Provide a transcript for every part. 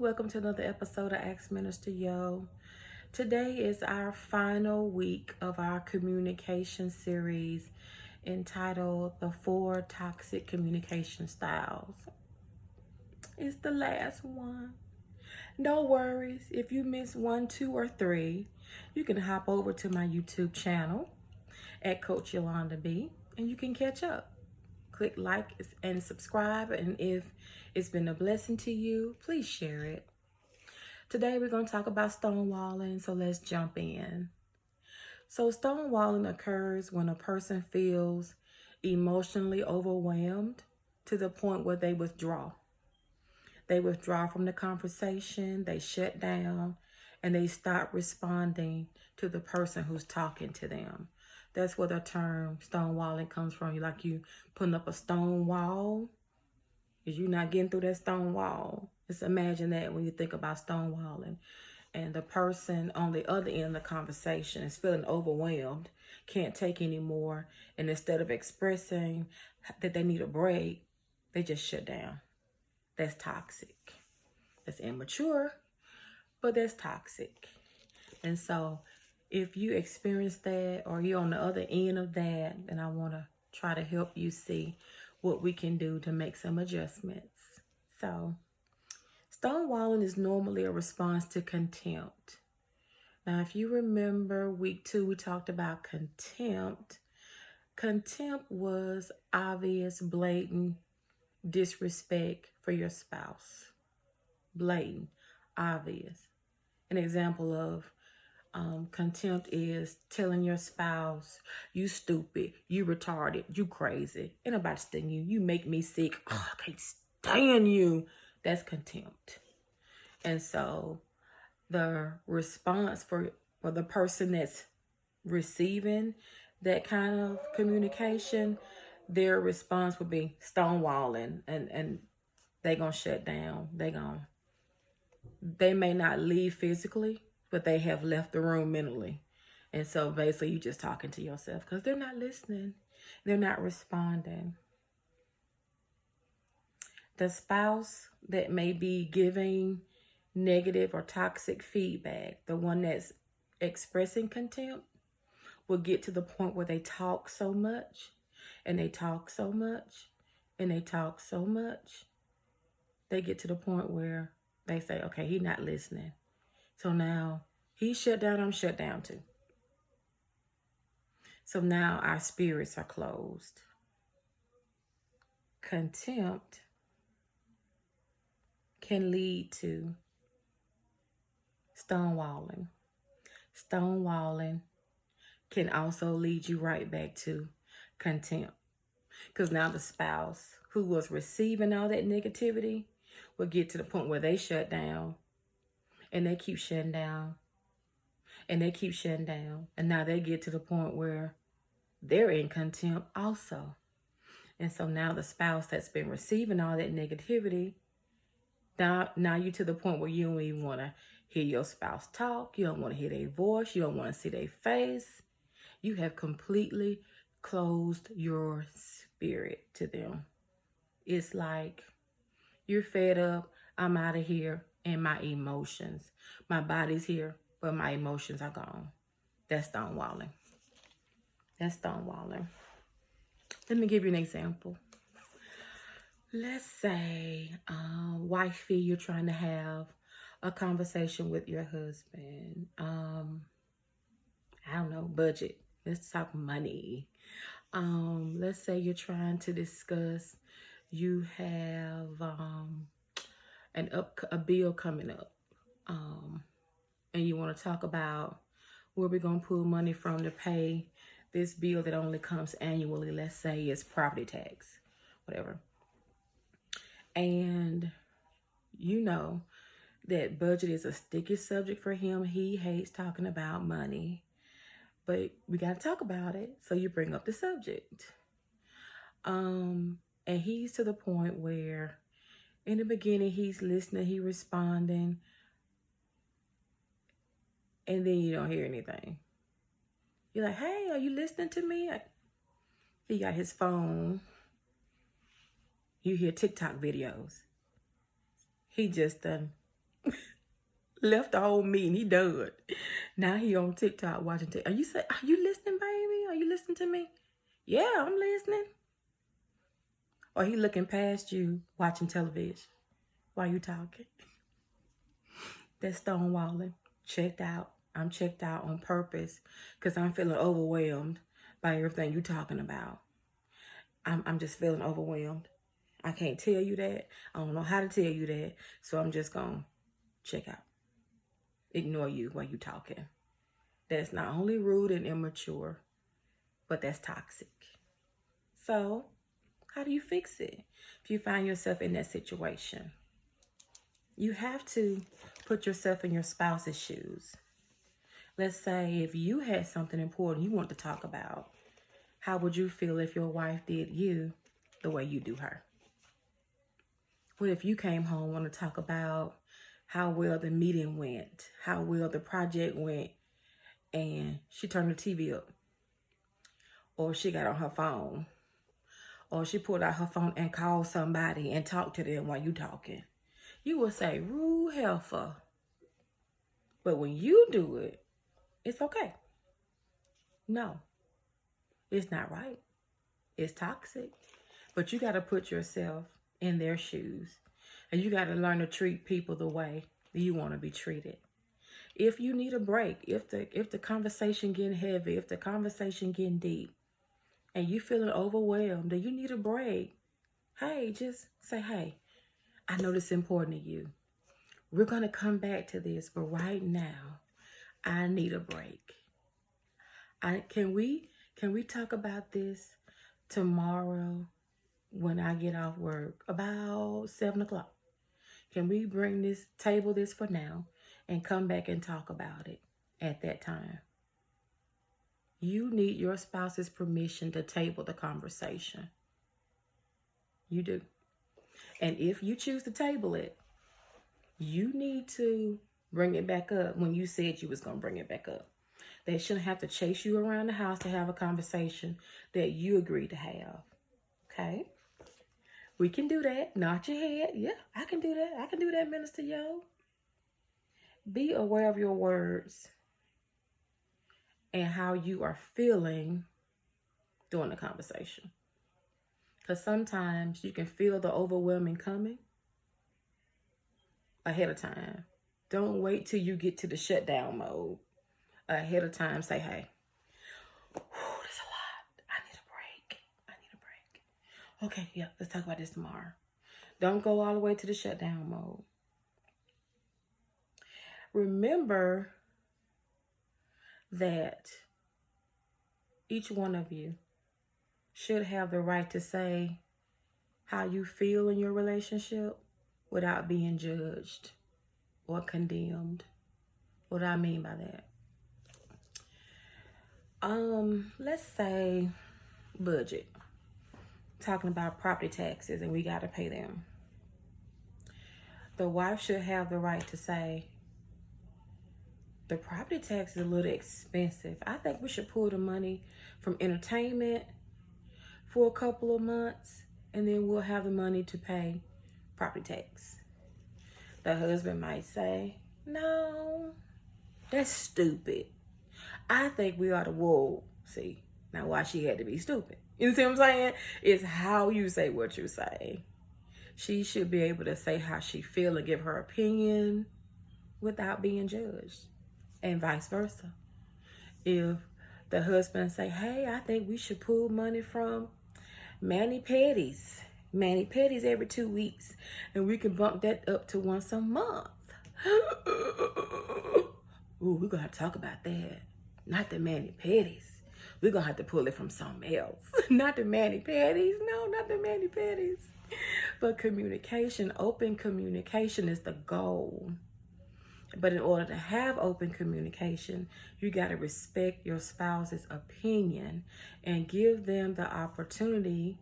welcome to another episode of Ask Minister Yo. Today is our final week of our communication series entitled The 4 Toxic Communication Styles. It's the last one. No worries, if you miss 1, 2, or 3, you can hop over to my YouTube channel at Coach Yolanda B and you can catch up. Click like and subscribe, and if it's been a blessing to you, please share it. Today we're going to talk about stonewalling, so let's jump in. So stonewalling occurs when a person feels emotionally overwhelmed to the point where they withdraw. They withdraw from the conversation, they shut down, and they stop responding to the person who's talking to them. That's where the term stonewalling comes from. Like you putting up a stone wall, because you're not getting through that stone wall. Just imagine that when you think about stonewalling. And the person on the other end of the conversation is feeling overwhelmed, can't take anymore. And instead of expressing that they need a break, they just shut down. That's toxic. That's immature, but that's toxic. And so if you experience that or you're on the other end of that, then I want to try to help you see what we can do to make some adjustments. So stonewalling is normally a response to contempt. Now, if you remember week 2, we talked about contempt. Contempt was obvious, blatant disrespect for your spouse. Blatant, obvious. An example of contempt is telling your spouse, you stupid, you retarded, you crazy, ain't nobody sting you, you make me sick, oh, I can't stand you. That's contempt. And so the response for the person that's receiving that kind of communication, their response would be stonewalling, and they gonna shut down. They may not leave physically, but they have left the room mentally. And so basically you just talking to yourself because they're not listening. They're not responding. The spouse that may be giving negative or toxic feedback, the one that's expressing contempt, will get to the point where they talk so much and they talk so much and they talk so much. They get to the point where they say, okay, he's not listening. So now he shut down, I'm shut down too. So now our spirits are closed. Contempt can lead to stonewalling. Stonewalling can also lead you right back to contempt. Because now the spouse who was receiving all that negativity will get to the point where they shut down, and they keep shutting down, and they keep shutting down. And now they get to the point where they're in contempt also. And so now the spouse that's been receiving all that negativity, now you're to the point where you don't even want to hear your spouse talk. You don't want to hear their voice. You don't want to see their face. You have completely closed your spirit to them. It's like you're fed up. I'm out of here. And my emotions. My body's here, but my emotions are gone. That's stonewalling. That's stonewalling. Let me give you an example. Let's say, wifey, you're trying to have a conversation with your husband. I don't know, budget. Let's talk money. Let's say you're trying to discuss, you have a bill coming up, and you want to talk about where we're going to pull money from to pay this bill that only comes annually. Let's say it's property tax, whatever. And you know that budget is a sticky subject for him. He hates talking about money, but we got to talk about it. So you bring up the subject. And he's to the point where in the beginning, he's listening, he's responding, and then you don't hear anything. You're like, hey, are you listening to me? He got his phone. You hear TikTok videos. He just done Left the whole meeting. He done. Now he on TikTok watching Are you listening, baby? Are you listening to me? Yeah, I'm listening. Or he looking past you watching television while you talking. That's stonewalling. Checked out. I'm checked out on purpose because I'm feeling overwhelmed by everything you talking about. I'm just feeling overwhelmed. I can't tell you that. I don't know how to tell you that. So I'm just going to check out. Ignore you while you talking. That's not only rude and immature, but that's toxic. So how do you fix it if you find yourself in that situation? You have to put yourself in your spouse's shoes. Let's say if you had something important you want to talk about, how would you feel if your wife did you the way you do her? What if you came home want to talk about how well the meeting went, how well the project went, and she turned the TV up, or she got on her phone, or she pulled out her phone and called somebody and talked to them while you talking? You would say, rude heifer. But when you do it, it's okay. No, it's not right. It's toxic. But you got to put yourself in their shoes. And you got to learn to treat people the way you want to be treated. If you need a break, if the conversation getting heavy, if the conversation getting deep, and you feeling overwhelmed, and you need a break, hey, just say, hey, I know this is important to you. We're going to come back to this, but right now, I need a break. Can we talk about this tomorrow when I get off work about 7 o'clock? Can we table this for now and come back and talk about it at that time? You need your spouse's permission to table the conversation. You do. And if you choose to table it, you need to bring it back up when you said you was going to bring it back up. They shouldn't have to chase you around the house to have a conversation that you agreed to have. Okay? We can do that. Nod your head. Yeah, I can do that. I can do that, Minister Yo. Be aware of your words and how you are feeling during the conversation. Because sometimes you can feel the overwhelming coming ahead of time. Don't wait till you get to the shutdown mode. Ahead of time, say, hey, that's a lot. I need a break. Okay, yeah, let's talk about this tomorrow. Don't go all the way to the shutdown mode. Remember that each one of you should have the right to say how you feel in your relationship without being judged or condemned. What do I mean by that? Let's say budget. Talking about property taxes and we got to pay them. The wife should have the right to say, the property tax is a little expensive. I think we should pull the money from entertainment for a couple of months and then we'll have the money to pay property tax. The husband might say, no, that's stupid. I think we ought to, whoa, see, now why she had to be stupid. You see what I'm saying? It's how you say what you say. She should be able to say how she feel and give her opinion without being judged, and vice versa. If the husband say, hey, I think we should pull money from mani-pedis every 2 weeks, and we can bump that up to once a month. Ooh, we're gonna have to talk about that. Not the mani-pedis. We're gonna have to pull it from somewhere else. Not the mani-pedis. No, not the mani-pedis. But communication, open communication is the goal. But in order to have open communication, you got to respect your spouse's opinion and give them the opportunity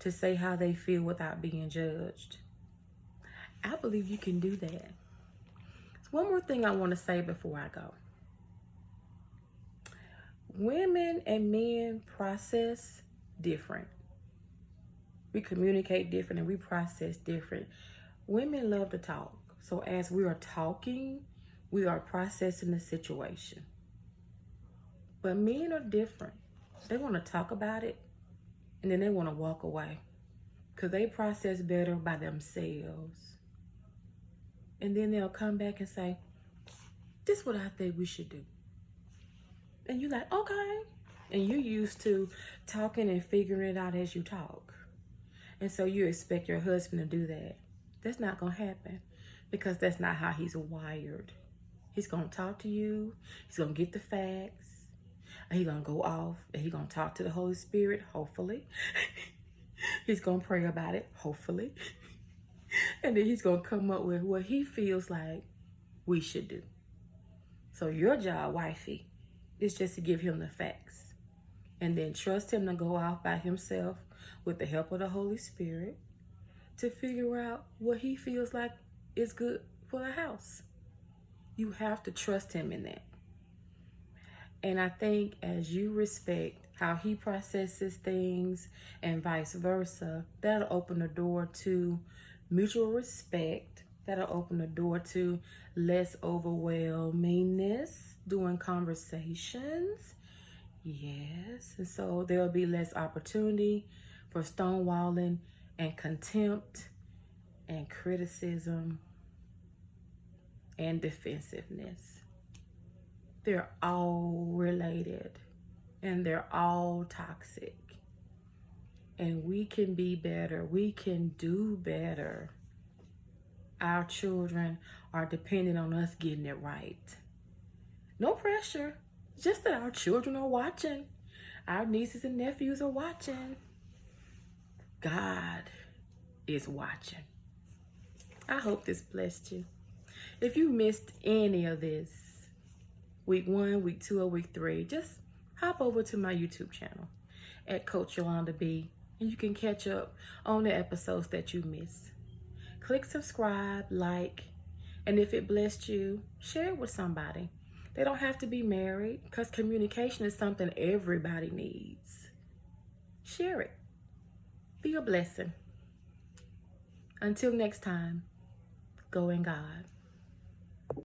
to say how they feel without being judged. I believe you can do that. One more thing I want to say before I go. Women and men process different. We communicate different and we process different. Women love to talk. So as we are talking, we are processing the situation. But men are different. They want to talk about it and then they want to walk away because they process better by themselves. And then they'll come back and say, this is what I think we should do. And you're like, okay. And you're used to talking and figuring it out as you talk. And so you expect your husband to do that. That's not going to happen because that's not how he's wired. He's going to talk to you. He's going to get the facts. And he's going to go off and he's going to talk to the Holy Spirit, hopefully. He's going to pray about it, hopefully. And then he's going to come up with what he feels like we should do. So your job, wifey, is just to give him the facts. And then trust him to go off by himself with the help of the Holy Spirit to figure out what he feels like is good for the house. You have to trust him in that. And I think as you respect how he processes things and vice versa, that'll open the door to mutual respect. That'll open the door to less overwhelmingness during conversations. Yes. And so there'll be less opportunity for stonewalling and contempt and criticism and defensiveness. They're all related and they're all toxic. And we can be better. We can do better. Our children are depending on us getting it right. No pressure. Just that our children are watching. Our nieces and nephews are watching. God is watching. I hope this blessed you. If you missed any of this, week 1, week 2, or week 3, just hop over to my YouTube channel at Coach Yolanda B, and you can catch up on the episodes that you missed. Click subscribe, like, and if it blessed you, share it with somebody. They don't have to be married because communication is something everybody needs. Share it. Be a blessing. Until next time, go in God.